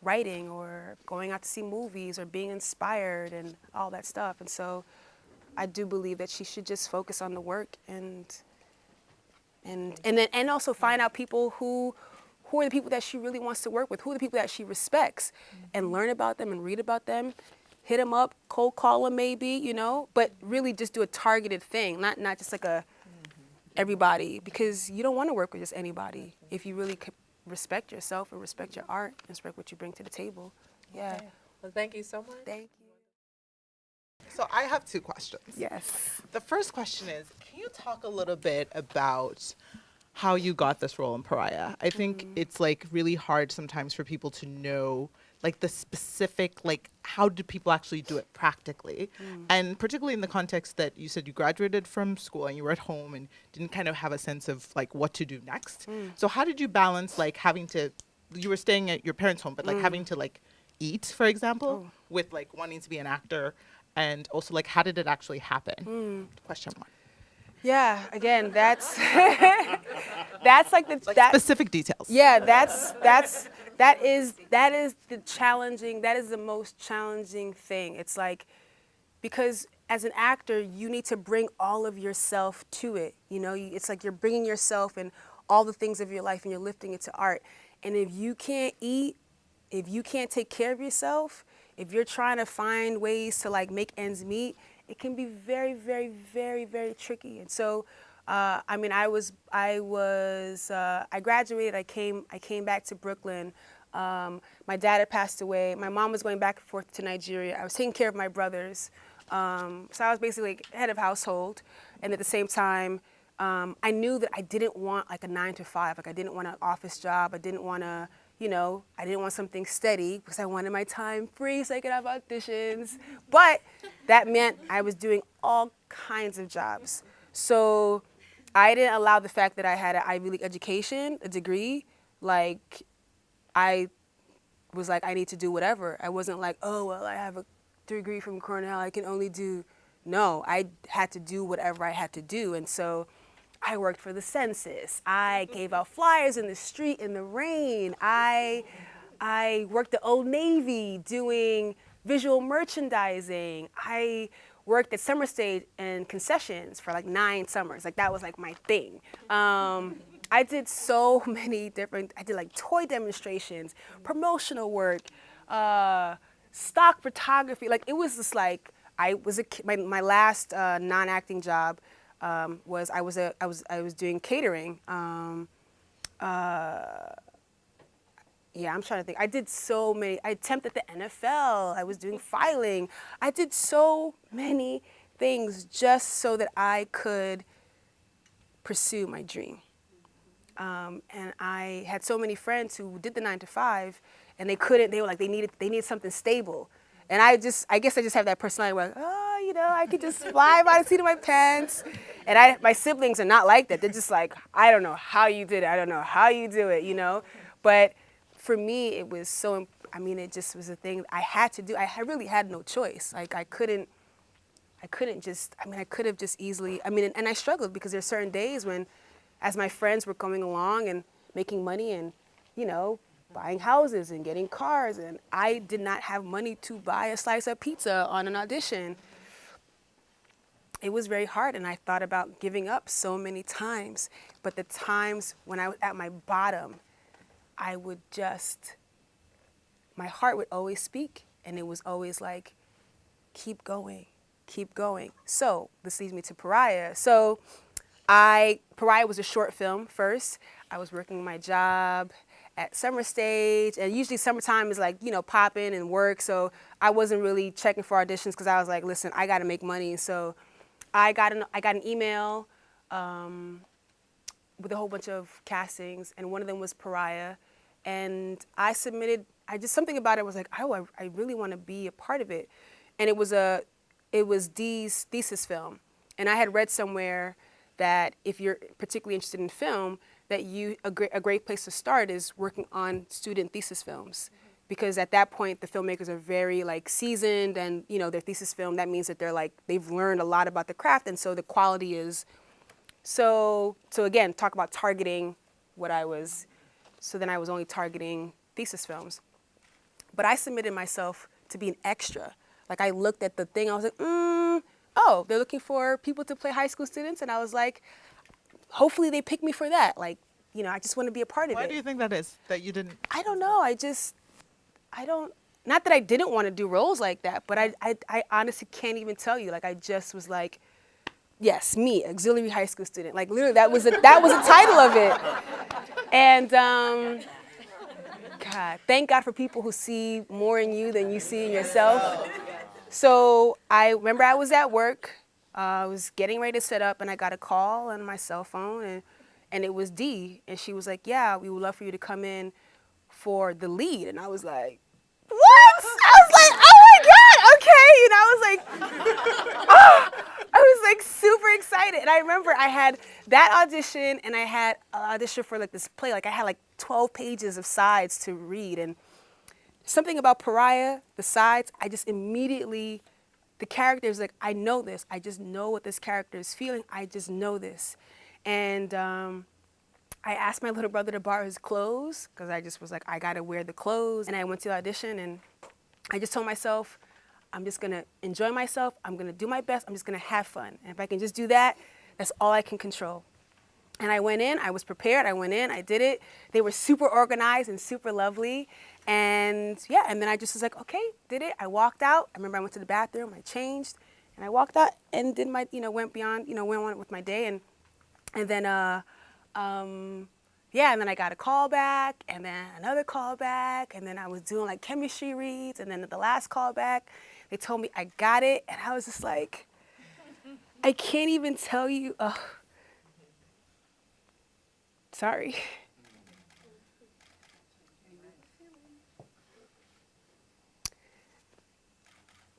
writing or going out to see movies or being inspired and all that stuff. And so I do believe that she should just focus on the work and also find out people who are the people that she really wants to work with, who are the people that she respects, and learn about them and read about them. Hit them up, cold call them maybe, but really just do a targeted thing, not just like everybody, because you don't want to work with just anybody if you really respect yourself and respect your art and respect what you bring to the table. Yeah. Okay. Well, thank you so much. Thank you. So I have 2 questions. Yes. The first question is, can you talk a little bit about how you got this role in Pariah? I think it's really hard sometimes for people to know the specific, how do people actually do it practically? And particularly in the context that you said you graduated from school and you were at home and didn't kind of have a sense of what to do next. So how did you balance you were staying at your parents' home, but having to eat, for example, with wanting to be an actor, and also how did it actually happen? Question mark. Yeah, again, that's specific details. Yeah, that is the most challenging thing. It's because as an actor, you need to bring all of yourself to it. It's like you're bringing yourself and all the things of your life and you're lifting it to art. And if you can't eat, if you can't take care of yourself, if you're trying to find ways to make ends meet, it can be very, very, very, very tricky. And so, I graduated. I came back to Brooklyn. My dad had passed away. My mom was going back and forth to Nigeria. I was taking care of my brothers. So I was basically head of household. And at the same time, I knew that I didn't want a 9 to 5. I didn't want an office job. I didn't want to, I didn't want something steady because I wanted my time free so I could have auditions. But that meant I was doing all kinds of jobs. So I didn't allow the fact that I had an Ivy League education, a degree, I was I need to do whatever. I wasn't oh, well, I have a degree from Cornell, I can only do. No, I had to do whatever I had to do. And so I worked for the census. I gave out flyers in the street in the rain. I worked at Old Navy doing visual merchandising. I worked at Summer Stage and concessions for like 9 summers. Like that was like my thing. I did so many different, I did like toy demonstrations, promotional work, stock photography. Like it was just like, I was my last non-acting job was I was doing catering. Yeah, I'm trying to think. I did so many. I attempted the NFL. I was doing filing. I did so many things just so that I could pursue my dream. And I had so many friends who did the 9 to 5, and they couldn't. They were like, they needed something stable. And I guess I just have that personality where, oh, you know, I could just fly by the seat of my pants. And my siblings are not like that. They're just like, I don't know how you did it. I don't know how you do it, you know. But for me, it was so, I mean, it just was a thing I had to do. I really had no choice. Like I couldn't just, I mean, I could have just easily, I mean, and I struggled because there's certain days when, as my friends were coming along and making money and, you know, buying houses and getting cars, and I did not have money to buy a slice of pizza on an audition. It was very hard, and I thought about giving up so many times. But the times when I was at my bottom, I would just, my heart would always speak, and it was always like, keep going, keep going. So this leads me to Pariah. So Pariah was a short film first. I was working my job at Summer Stage, and usually summertime is like, you know, popping and work, so I wasn't really checking for auditions because I was like, listen, I got to make money. So I got an email with a whole bunch of castings, and one of them was Pariah, and I submitted. Something about it was like, oh, I really want to be a part of it, and it was Dee's thesis film, and I had read somewhere that if you're particularly interested in film, that a great place to start is working on student thesis films, because at that point the filmmakers are very like seasoned, and you know their thesis film, that means that they've learned a lot about the craft, and so the quality is so again, talk about targeting what I was. So then I was only targeting thesis films, but I submitted myself to be an extra. Like I looked at the thing, I was like, oh, they're looking for people to play high school students, and I was like, hopefully they pick me for that. Like, you know, I just want to be a part of it. Why do you think that is, that you didn't? I don't know. Not that I didn't want to do roles like that, but I honestly can't even tell you. Like, I just was like, yes, me, auxiliary high school student. Like, literally, that was the title of it. And, God, thank God for people who see more in you than you see in yourself. So I remember I was at work. I was getting ready to set up, and I got a call on my cell phone, and it was Dee, and she was like, yeah, we would love for you to come in for the lead. And I was like, what? I was like, oh my God, okay. And I was like super excited. And I remember I had that audition, and I had an audition for like this play. Like I had like 12 pages of sides to read, and something about Pariah, the sides, I just immediately, the character is like, I know this. I just know what this character is feeling. I just know this. And I asked my little brother to borrow his clothes because I just was like, I got to wear the clothes. And I went to the audition, and I just told myself, I'm just going to enjoy myself. I'm going to do my best. I'm just going to have fun. And if I can just do that, that's all I can control. And I went in. I was prepared. I went in. I did it. They were super organized and super lovely. And yeah, and then I just was like, okay, did it. I walked out. I remember I went to the bathroom. I changed, and I walked out and did my, went beyond, went on with my day. And then, yeah, and then I got a call back, and then another call back, and then I was doing like chemistry reads, and then at the last call back, they told me I got it, and I was just like, I can't even tell you. Sorry.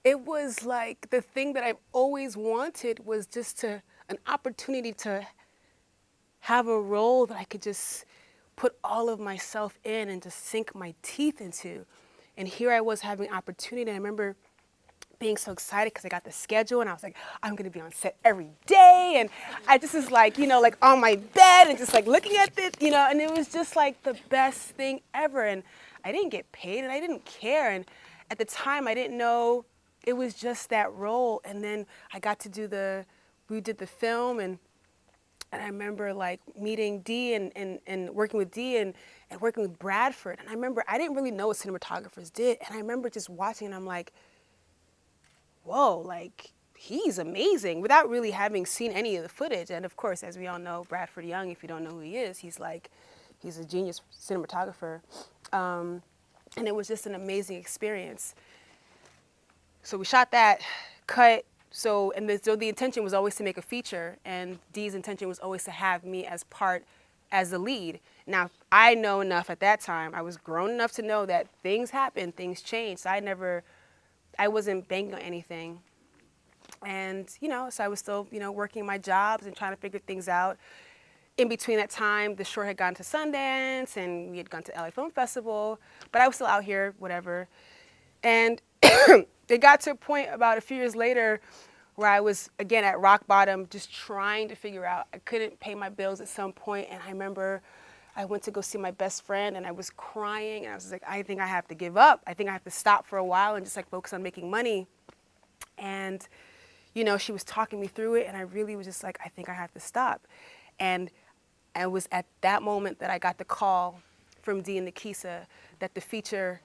It was like the thing that I've always wanted was just an opportunity to have a role that I could just put all of myself in and just sink my teeth into. And here I was having opportunity. I remember being so excited because I got the schedule and I was like, I'm gonna be on set every day. And I just was like, like on my bed and just like looking at it, and it was just like the best thing ever. And I didn't get paid and I didn't care. And at the time I didn't know it was just that role. And then I got to we did the film and I remember like meeting Dee and working with Dee and working with Bradford. And I remember I didn't really know what cinematographers did. And I remember just watching and I'm like, whoa, like he's amazing without really having seen any of the footage. And of course, as we all know, Bradford Young, if you don't know who he is, he's a genius cinematographer. And it was just an amazing experience. So we shot that, cut. So the intention was always to make a feature, and Dee's intention was always to have me as the lead. Now, I know enough at that time, I was grown enough to know that things happen, things change. So I wasn't banking on anything. And, so I was still, working my jobs and trying to figure things out. In between that time, the short had gone to Sundance, and we had gone to LA Film Festival, but I was still out here, whatever. And it got to a point about a few years later where I was, again, at rock bottom, just trying to figure out. I couldn't pay my bills at some point, and I remember I went to go see my best friend, and I was crying, and I was like, I think I have to give up. I think I have to stop for a while and just like focus on making money. And, she was talking me through it, and I really was just like, I think I have to stop. And it was at that moment that I got the call from Dee and Nikisa that the feature,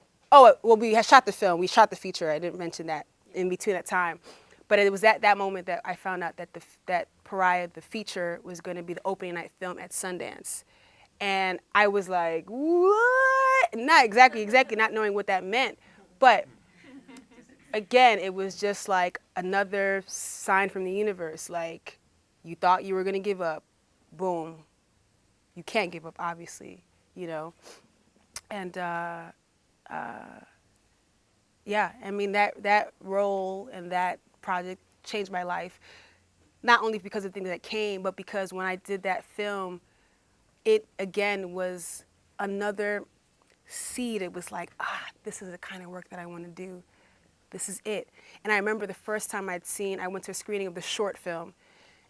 we had shot the film. We shot the feature. I didn't mention that in between that time. But it was at that moment that I found out that Pariah, the feature, was going to be the opening night film at Sundance. And I was like, what? Not exactly not knowing what that meant. But again, it was just like another sign from the universe. Like, you thought you were going to give up. Boom. You can't give up, obviously, And yeah, I mean, that role and that project changed my life, not only because of things that came, but because when I did that film, it again was another seed. It was like, this is the kind of work that I want to do. This is it. And I remember the first time I went to a screening of the short film,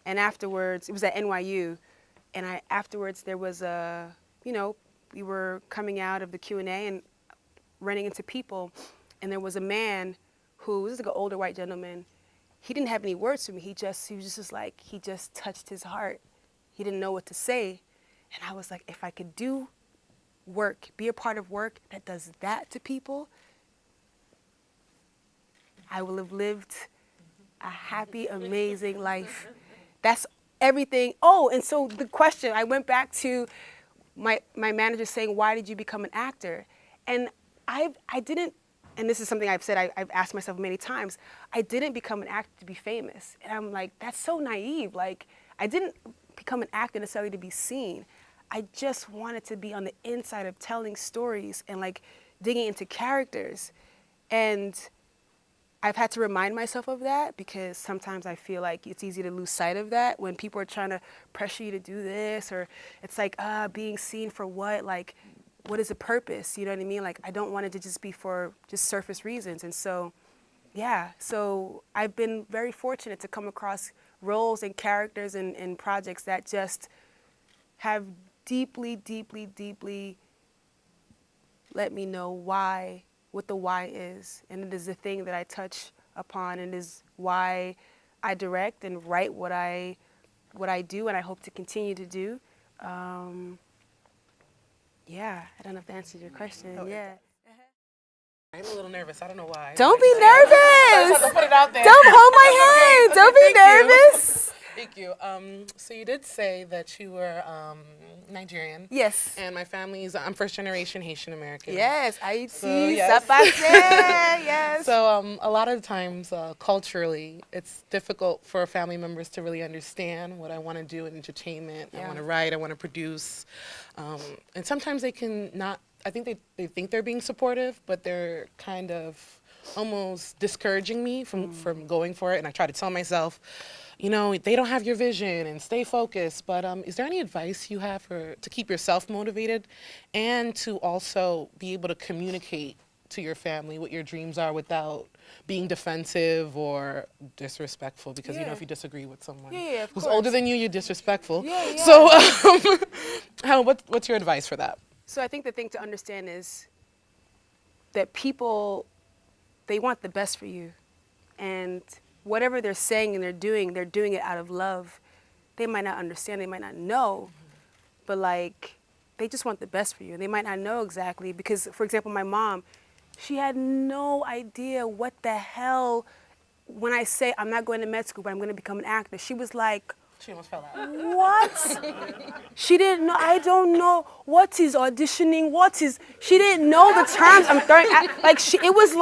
and afterwards, it was at NYU, and afterwards there was we were coming out of the Q&A and running into people, and there was a man who was like an older white gentleman. He didn't have any words for me. He just touched his heart. He didn't know what to say. And I was like, if I could do work, be a part of work that does that to people, I will have lived a happy, amazing life. That's everything. Oh, and so the question, I went back to my manager saying, why did you become an actor? And I didn't, and this is something I've said, I've asked myself many times, I didn't become an actor to be famous. And I'm like, that's so naive. Like, I didn't become an actor necessarily to be seen. I just wanted to be on the inside of telling stories and like digging into characters. And I've had to remind myself of that because sometimes I feel like it's easy to lose sight of that when people are trying to pressure you to do this, or it's like, being seen for what? Like, what is the purpose? You know what I mean? Like, I don't want it to just be for just surface reasons. And so, yeah, so I've been very fortunate to come across roles and characters and projects that just have deeply, deeply, deeply let me know what the why is. And it is the thing that I touch upon, and is why I direct and write what I do, and I hope to continue to do. Yeah, I don't know if that answered your question. Oh, yeah. I'm a little nervous. I don't know why. Don't be nervous. I'll put it out there. Don't hold my hand. Don't be nervous. Thank you. So you did say that you were Nigerian. Yes. And my family's, I'm first generation Haitian American. Yes, I So, see. yes. Yes. So a lot of times, culturally, it's difficult for family members to really understand what I want to do in entertainment. Yeah. I want to write, I want to produce. And sometimes they can not, I think they think they're being supportive, but they're kind of almost discouraging me from going for it. And I try to tell myself, you know, they don't have your vision and stay focused. But is there any advice you have to keep yourself motivated and to also be able to communicate to your family what your dreams are without being defensive or disrespectful, because you know, if you disagree with someone of who's course. older than you, you're disrespectful. Yeah. So what's your advice for that? So I think the thing to understand is that people, they want the best for you. And whatever they're saying and they're doing it out of love. They might not understand, they might not know, but like, they just want the best for you. They might not know exactly because, for example, my mom, she had no idea what the hell, when I say I'm not going to med school, but I'm going to become an actor, she was like, She almost fell out. what? She didn't know, I don't know, what is auditioning, she didn't know the terms I'm throwing at, like, it was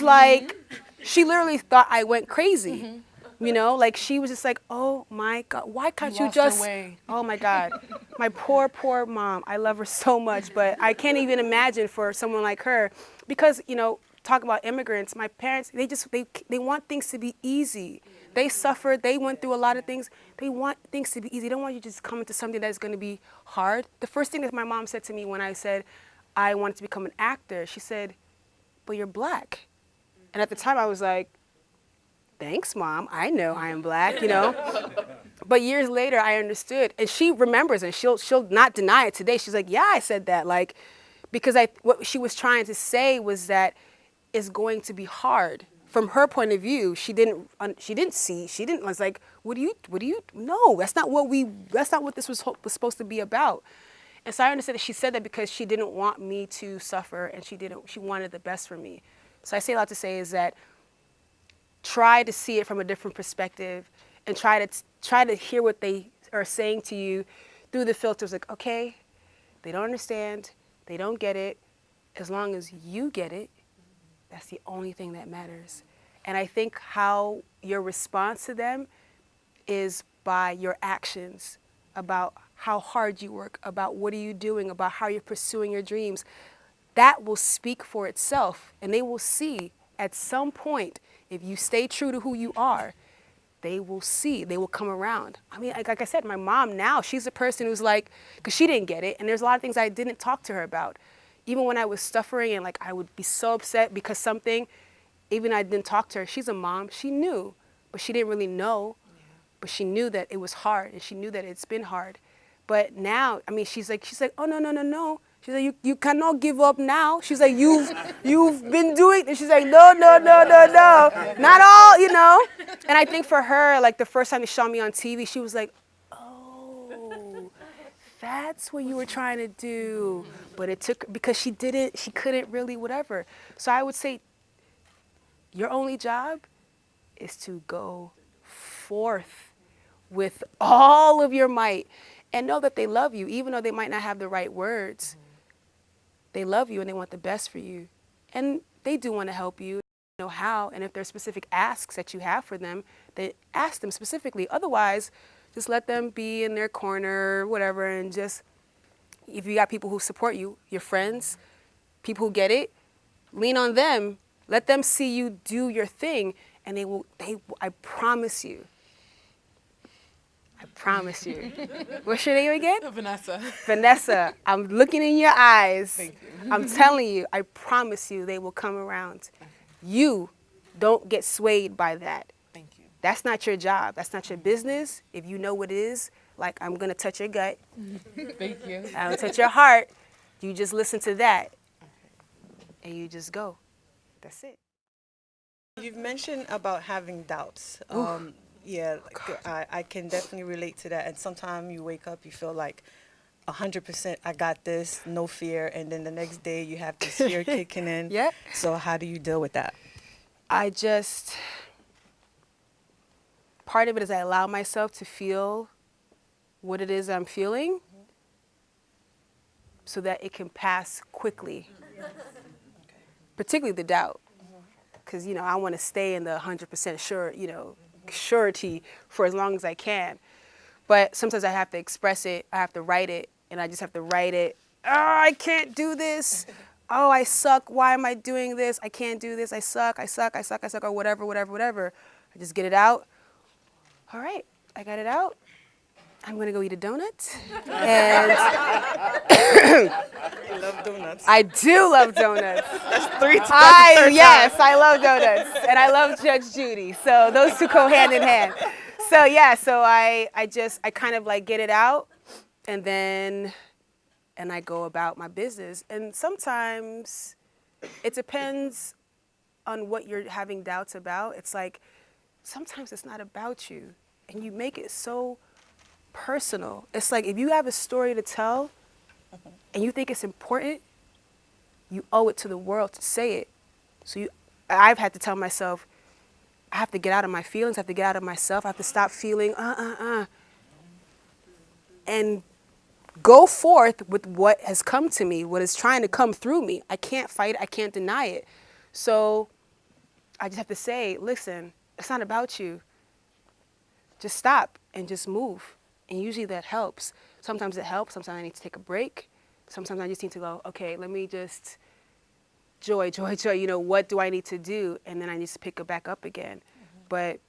like, she literally thought I went crazy. You know, like she was just like, oh my God, why can't you just, oh my God, my poor mom. I love her so much, but I can't even imagine for someone like her because, you know, talk about immigrants, my parents, they want things to be easy. They suffered, they went through a lot of things. They want things to be easy. They don't want you to just come into something that's going to be hard. The first thing that my mom said to me when I said I wanted to become an actor, she said, but you're Black. And at the time I was like, thanks, Mom. I know I am Black, you know. But years later, I understood, and she remembers, and she'll not deny it today. She's like, yeah, I said that, like, because what she was trying to say was that it's going to be hard. From her point of view, she was like, what do you? No, that's not what this was supposed to be about. And so I understood that she said that because she didn't want me to suffer, and she wanted the best for me. So I say a lot to say is that try to see it from a different perspective and try to hear what they are saying to you through the filters like, okay, they don't understand, they don't get it. As long as you get it, that's the only thing that matters. And I think how your response to them is by your actions, about how hard you work, about what are you doing, about how you're pursuing your dreams. That will speak for itself, and they will see at some point, if you stay true to who you are, they will come around. I mean, like I said, my mom now, she's a person who's like, because she didn't get it, and there's a lot of things I didn't talk to her about. Even when I was suffering and like I would be so upset because something, even I didn't talk to her. She's a mom, she knew, but she didn't really know, but she knew that it was hard, and she knew that it's been hard. But now, I mean, she's like, oh, no. She's like, you cannot give up now. She's like, you've been doing it. She's like, no, not all, you know. And I think for her, like the first time they saw me on TV, she was like, oh, that's what you were trying to do. But it took, because she couldn't really whatever. So I would say your only job is to go forth with all of your might and know that they love you, even though they might not have the right words. They love you and they want the best for you. And they do want to help you, know how, and if there's specific asks that you have for them, then ask them specifically. Otherwise, just let them be in their corner, whatever, and just, if you got people who support you, your friends, people who get it, lean on them. Let them see you do your thing, and I promise you. What's your name again? Vanessa. Vanessa, I'm looking in your eyes. Thank you. I'm telling you, I promise you they will come around. Okay. You don't get swayed by that. Thank you. That's not your job. That's not your business. If you know what it is, like I'm going to touch your gut. Thank you. I'm going to touch your heart. You just listen to that. And you just go. That's it. You've mentioned about having doubts. Yeah, I can definitely relate to that. And sometimes you wake up, you feel like 100% I got this, no fear. And then the next day you have this fear kicking in. Yeah. So how do you deal with that? Part of it is I allow myself to feel what it is I'm feeling so that it can pass quickly. Particularly the doubt. Because, I want to stay in the 100% sure, surety for as long as I can. But sometimes I have to express it, I have to write it, and I just have to write it. Oh, I can't do this. Oh, I suck. Why am I doing this? I can't do this. I suck, or whatever. I just get it out. All right, I got it out. I'm gonna go eat a donut. And I love donuts. I do love donuts. That's three times. Yes, I love donuts, and I love Judge Judy. So those two go hand in hand. So yeah, so I kind of like get it out, and then I go about my business. And sometimes it depends on what you're having doubts about. It's like sometimes it's not about you, and you make it so personal. It's like if you have a story to tell, and you think it's important, you owe it to the world to say it. So I've had to tell myself, I have to get out of my feelings, I have to get out of myself, I have to stop feeling, and go forth with what has come to me, what is trying to come through me. I can't fight it, I can't deny it. So I just have to say, listen, it's not about you. Just stop and just move. And usually that helps. Sometimes it helps, sometimes I need to take a break. Sometimes I just need to go, okay, let me just joy, what do I need to do? And then I need to pick it back up again. But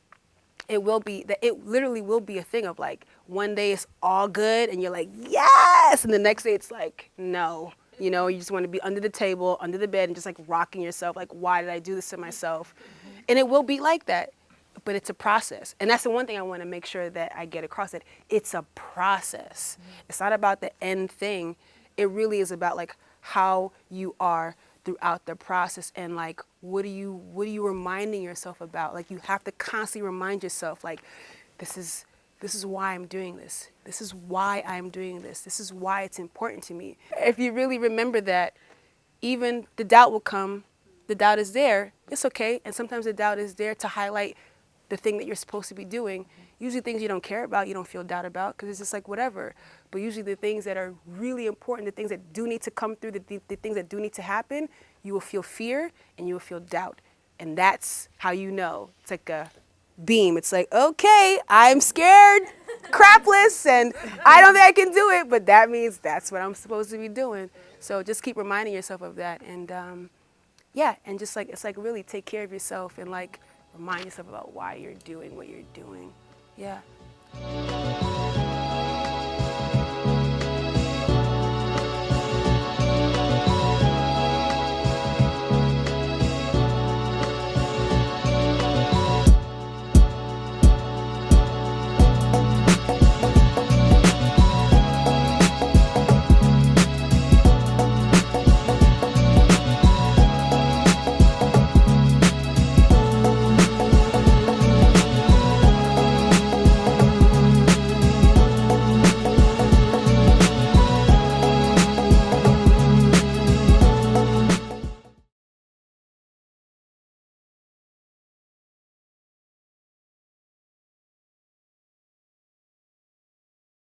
it literally will be a thing of like, one day it's all good and you're like, yes! And the next day it's like, no. You just want to be under the table, under the bed, and just like rocking yourself, like, why did I do this to myself? And it will be like that, but it's a process. And that's the one thing I want to make sure that I get across, that it's a process. It's not about the end thing. It really is about like how you are throughout the process, and like what are you reminding yourself about? Like you have to constantly remind yourself, like this is why I'm doing this. This is why I'm doing this. This is why it's important to me. If you really remember that, even the doubt will come. The doubt is there. It's okay. And sometimes the doubt is there to highlight the thing that you're supposed to be doing. Usually things you don't care about, you don't feel doubt about, because it's just like whatever. But usually the things that are really important, the things that do need to come through, the things that do need to happen, you will feel fear and you will feel doubt. And that's how you know. It's like a beam. It's like, okay, I'm scared, crapless, and I don't think I can do it, but that means that's what I'm supposed to be doing. So just keep reminding yourself of that. And and just like, it's like really take care of yourself and like remind yourself about why you're doing what you're doing. Yeah.